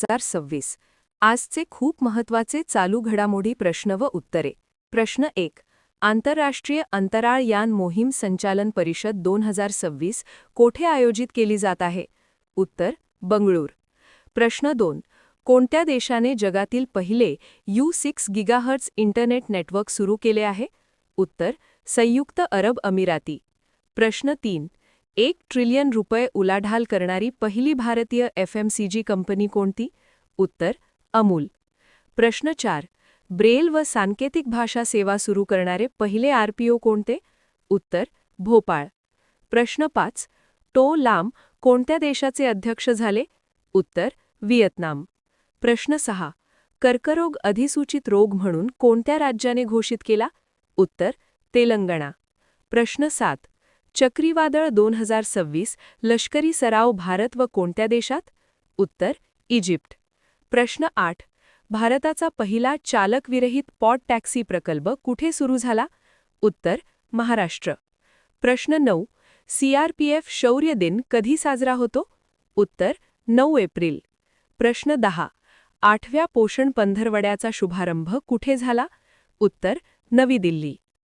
2026 आजचे खूप महत्त्वाचे चालू घडामोडी प्रश्न व उत्तरे. प्रश्न 1. आंतरराष्ट्रीय अंतराळ यान मोहीम संचालन परिषद 2026 कोठे आयोजित केली जात आहे? उत्तर: बंगळूर. प्रश्न 2. कोणत्या देशाने जगातील पहिले U6 गिगाहर्ट्झ इंटरनेट नेटवर्क सुरू केले आहे? उत्तर: संयुक्त अरब अमिराती. प्रश्न 3. 1 ट्रिलियन रुपये उलाढाल करणारी पहिली भारतीय FMCG कंपनी कोणती? उत्तर: अमूल. प्रश्न 4. ब्रेल व सांकेतिक भाषा सेवा सुरू करणारे पहिले RPO कोणते? उत्तर: भोपाळ. प्रश्न 5. टो लाम कोणत्या देशाचे अध्यक्ष झाले? उत्तर: व्हिएतनाम. प्रश्न 6. कर्करोग अधिसूचित रोग म्हणून कोणत्या राज्याने घोषित केला? उत्तर: तेलंगणा. प्रश्न 7. चक्रीवादळ 2026 लष्करी सराव भारत व कोणत्या देशात? उत्तर: इजिप्त. प्रश्न 8. भारताचा पहिला चालकविरहित पॉड टॅक्सी प्रकल्प कुठे सुरू झाला? उत्तर: महाराष्ट्र. प्रश्न 9. CRPF शौर्य दिन कधी साजरा होतो? उत्तर: 9 एप्रिल. प्रश्न 10. 8व्या पोषण पंधरवड्याचा शुभारंभ कुठे झाला? उत्तर: नवी दिल्ली.